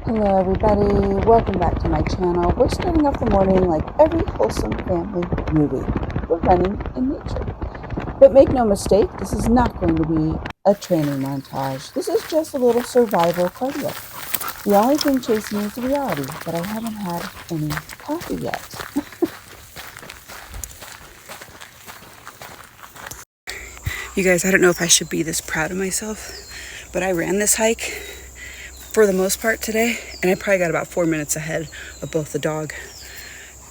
Hello everybody, welcome back to my channel. We're starting off the morning like every wholesome family movie. We're running in nature. But make no mistake, this is not going to be a training montage. This is just a little survival cardio. The only thing chasing me is the reality that I haven't had any coffee yet. You guys, I don't know if I should be this proud of myself, but I ran this hike for the most part today, and I probably got about 4 minutes ahead of both the dog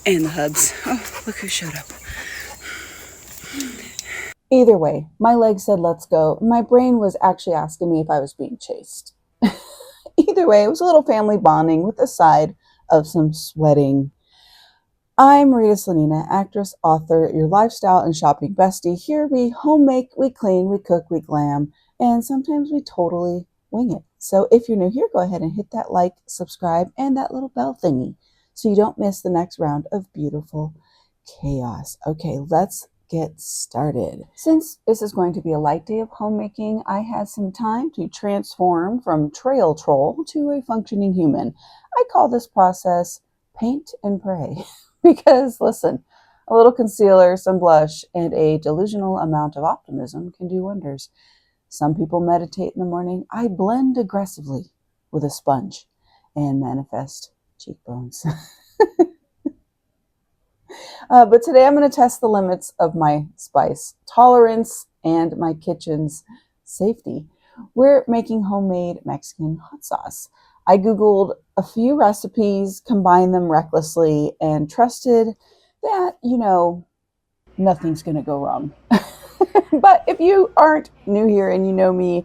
and the hubs. Oh, look who showed up. Either way, my leg said let's go. My brain was actually asking me if I was being chased. Either way, it was a little family bonding with a side of some sweating. I'm Rita Slanina, actress, author, your lifestyle and shopping bestie. Here we home make, we clean, we cook, we glam, and sometimes we totally wing it. So if you're new here, go ahead and hit that like, subscribe, and that little bell thingy so you don't miss the next round of beautiful chaos. Okay, let's get started. Since this is going to be a light day of homemaking, I had some time to transform from trail troll to a functioning human. I call this process paint and pray. Because listen, a little concealer, some blush, and a delusional amount of optimism can do wonders. Some people meditate in the morning. I blend aggressively with a sponge and manifest cheekbones. But today I'm going to test the limits of my spice tolerance and my kitchen's safety. We're making homemade Mexican hot sauce. I Googled a few recipes, combined them recklessly, and trusted that, nothing's going to go wrong. But if you aren't new here and you know me,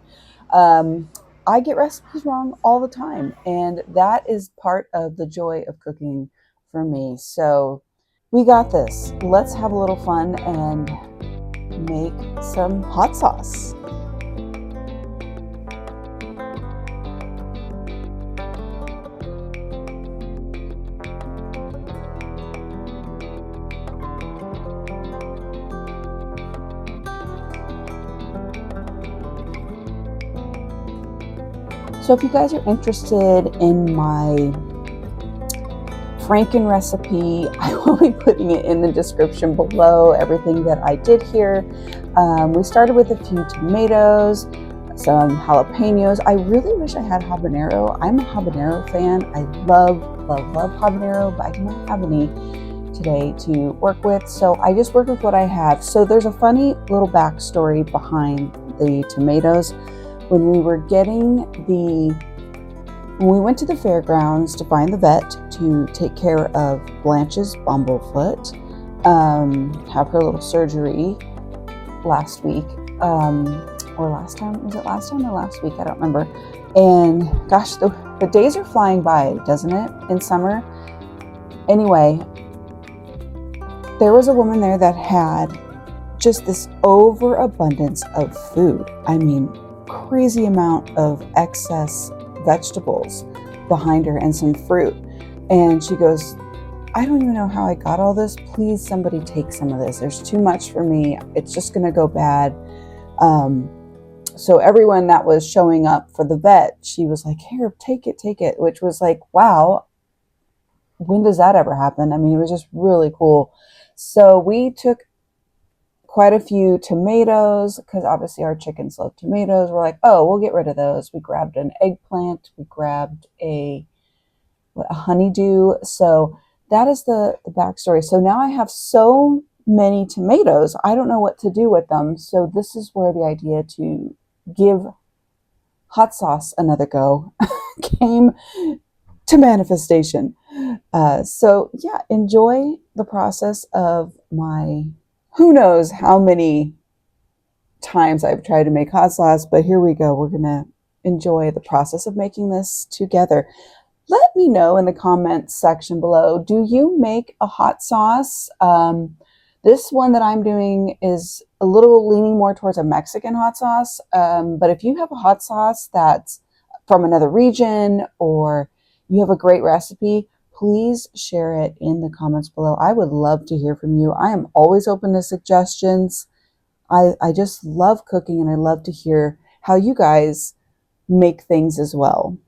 I get recipes wrong all the time. And that is part of the joy of cooking for me. So we got this. Let's have a little fun and make some hot sauce. So if you guys are interested in my Franken recipe, I will be putting it in the description below, everything that I did here. We started with a few tomatoes, some jalapenos. I really wish I had habanero. I'm a habanero fan. I love habanero, but I do not have any today to work with. So I just worked with what I have. So there's a funny little backstory behind the tomatoes. When we went to the fairgrounds to find the vet to take care of Blanche's bumblefoot, have her little surgery last week, or last time, was it last time or last week? I don't remember. And gosh, the days are flying by, doesn't it, in summer? Anyway, there was a woman there that had just this overabundance of food. I mean, crazy amount of excess vegetables behind her and some fruit. And she goes, I don't even know how I got all this. Please, somebody take some of this. There's too much for me. It's just going to go bad. So everyone that was showing up for the vet, she was like, here, take it, which was like, wow, when does that ever happen? I mean, it was just really cool. So we took quite a few tomatoes because obviously our chickens love tomatoes. We're like, oh, we'll get rid of those. We grabbed an eggplant. We grabbed a honeydew. So that is the backstory. So now I have so many tomatoes. I don't know what to do with them. So this is where the idea to give hot sauce another go came to manifestation. So yeah, enjoy the process of my who knows how many times I've tried to make hot sauce, but here we go. We're going to enjoy the process of making this together. Let me know in the comments section below, do you make a hot sauce? This one that I'm doing is a little leaning more towards a Mexican hot sauce, but if you have a hot sauce that's from another region or you have a great recipe, please share it in the comments below. I would love to hear from you. I am always open to suggestions. I just love cooking and I love to hear how you guys make things as well.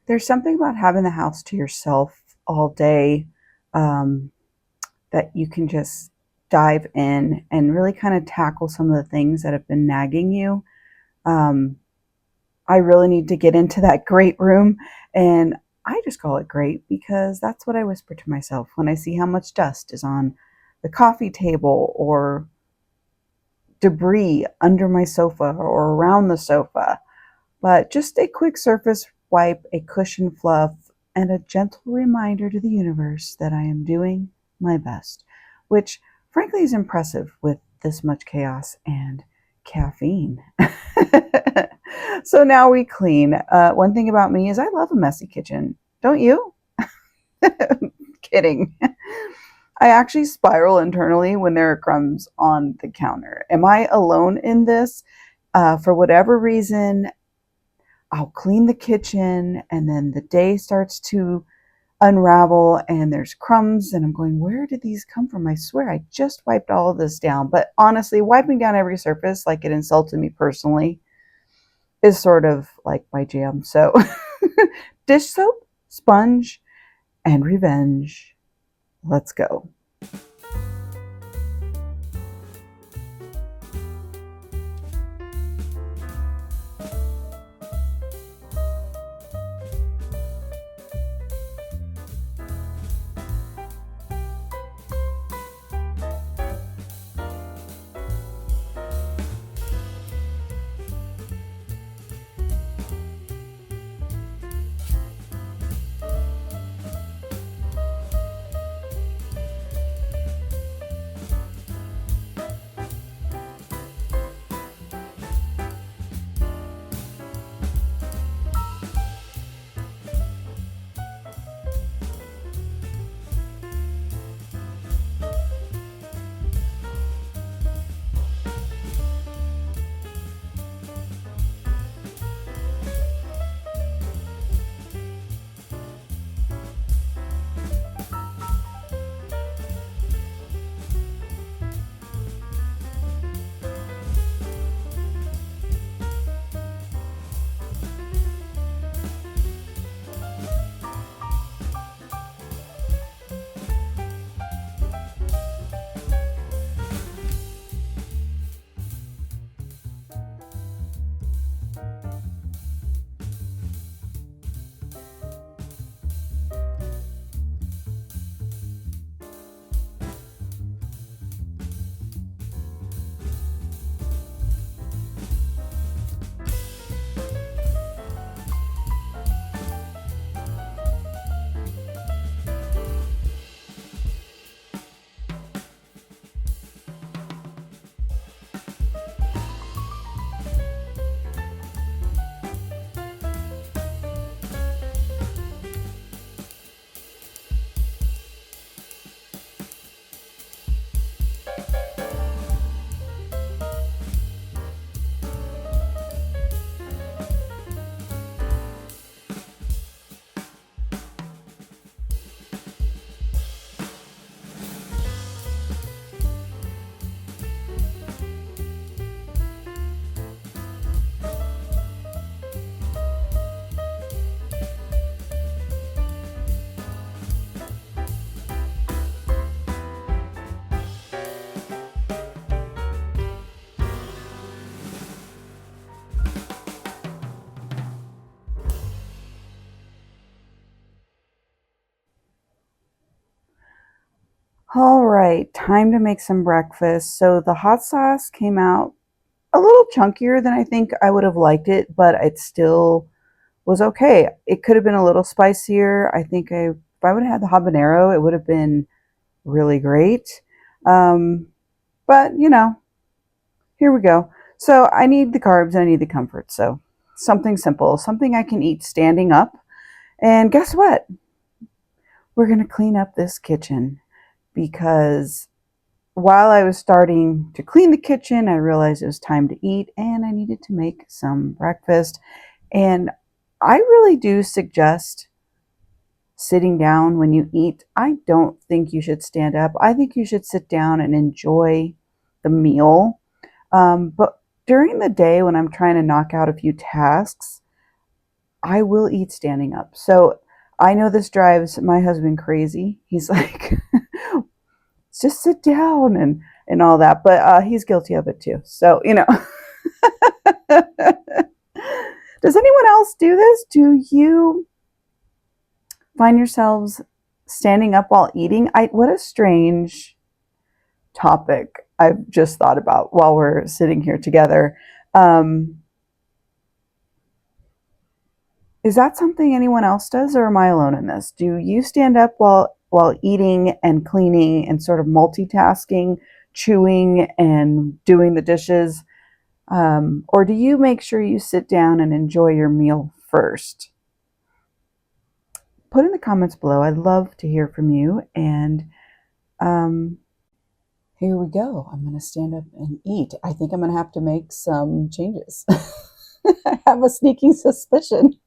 There's something about having the house to yourself all day, um, that you can just dive in and really kind of tackle some of the things that have been nagging you. Um, I really need to get into that great room, and I just call it great because that's what I whisper to myself when I see how much dust is on the coffee table or debris under my sofa or around the sofa. But just a quick surface wipe, a cushion fluff, and a gentle reminder to the universe that I am doing my best, which frankly is impressive with this much chaos and caffeine. So now we clean. One thing about me is I love a messy kitchen. Don't you? Kidding. I actually spiral internally when there are crumbs on the counter. Am I alone in this? For whatever reason, I'll clean the kitchen and then the day starts to unravel and there's crumbs and I'm going, where did these come from? I swear I just wiped all of this down. But honestly, wiping down every surface like it insulted me personally is sort of like my jam. So dish soap, sponge, and revenge. Let's go. All right, time to make some breakfast. So the hot sauce came out a little chunkier than I think I would have liked it, but it still was okay. It could have been a little spicier. I think if I would have had the habanero, it would have been really great. Um, but here we go. So I need the carbs and I need the comfort. So something simple, something I can eat standing up. And guess what? We're going to clean up this kitchen because while I was starting to clean the kitchen, I realized it was time to eat and I needed to make some breakfast. And I really do suggest sitting down when you eat. I don't think you should stand up. I think you should sit down and enjoy the meal. But during the day when I'm trying to knock out a few tasks, I will eat standing up. So I know this drives my husband crazy. He's like, just sit down and all that. But he's guilty of it too. So, you know. Does anyone else do this? Do you find yourselves standing up while eating? What a strange topic I've just thought about while we're sitting here together. Um, is that something anyone else does, or am I alone in this? Do you stand up while eating and cleaning and sort of multitasking, chewing and doing the dishes? Or do you make sure you sit down and enjoy your meal first? Put in the comments below. I'd love to hear from you. And um, here we go. I'm going to stand up and eat. I think I'm going to have to make some changes. I have a sneaking suspicion.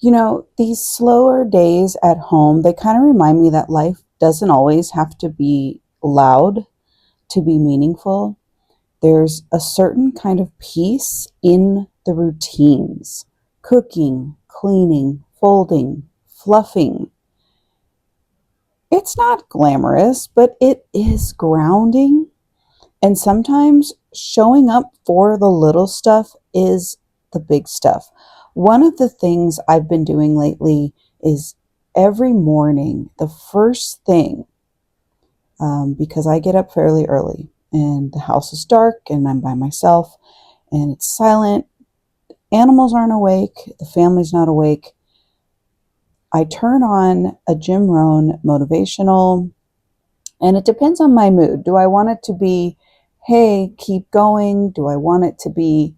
You know, these slower days at home, they kind of remind me that life doesn't always have to be loud to be meaningful. There's a certain kind of peace in the routines: cooking, cleaning, folding, fluffing. It's not glamorous, but it is grounding. And sometimes showing up for the little stuff is the big stuff. One of the things I've been doing lately is every morning, the first thing, because I get up fairly early and the house is dark and I'm by myself and it's silent, animals aren't awake, the family's not awake. I turn on a Jim Rohn motivational, and it depends on my mood. Do I want it to be, hey, keep going? Do I want it to be,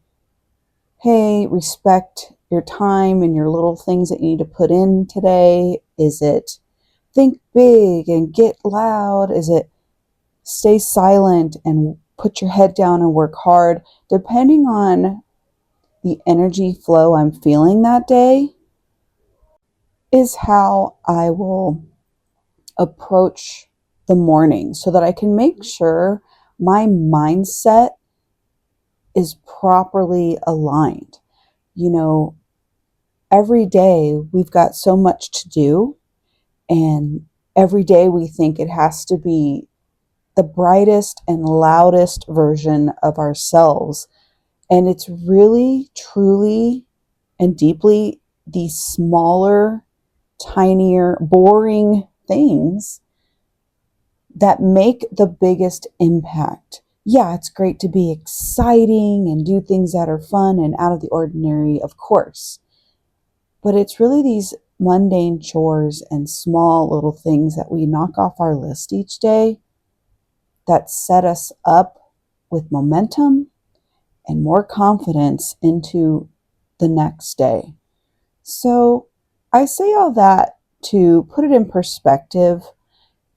hey, respect your time and your little things that you need to put in today? Is it think big and get loud? Is it stay silent and put your head down and work hard? Depending on the energy flow I'm feeling that day is how I will approach the morning so that I can make sure my mindset is properly aligned. You know, every day we've got so much to do, and every day we think it has to be the brightest and loudest version of ourselves. And it's really, truly, and deeply the smaller, tinier, boring things that make the biggest impact. Yeah, it's great to be exciting and do things that are fun and out of the ordinary, of course. But it's really these mundane chores and small little things that we knock off our list each day that set us up with momentum and more confidence into the next day. So I say all that to put it in perspective.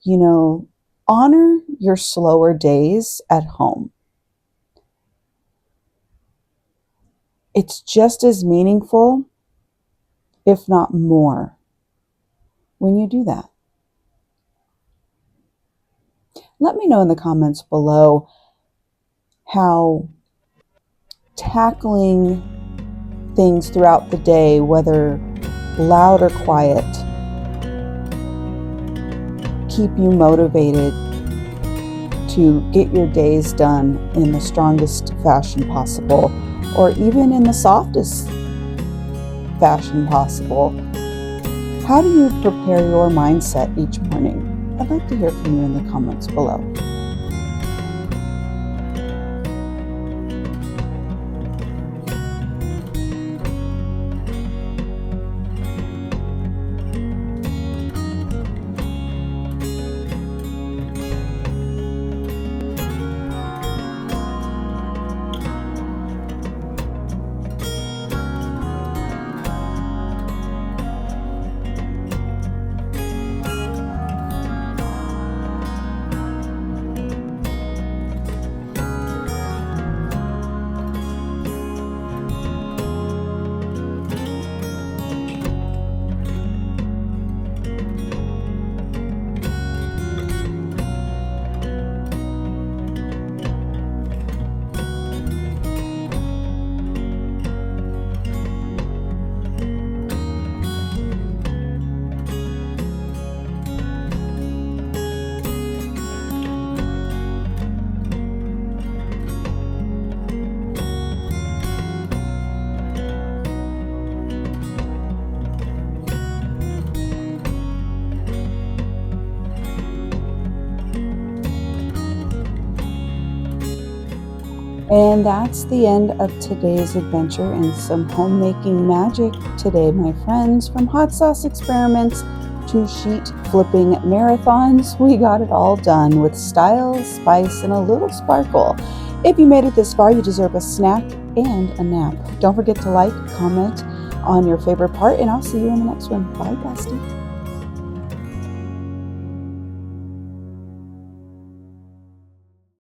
You know, honor your slower days at home. It's just as meaningful, if not more, when you do that. Let me know in the comments below how tackling things throughout the day, whether loud or quiet, keep you motivated to get your days done in the strongest fashion possible, or even in the softest fashion possible. How do you prepare your mindset each morning? I'd like to hear from you in the comments below. And that's the end of today's adventure in some homemaking magic today, my friends. From hot sauce experiments to sheet flipping marathons, we got it all done with style, spice, and a little sparkle. If you made it this far, you deserve a snack and a nap. Don't forget to like, comment on your favorite part, and I'll see you in the next one. Bye, bestie.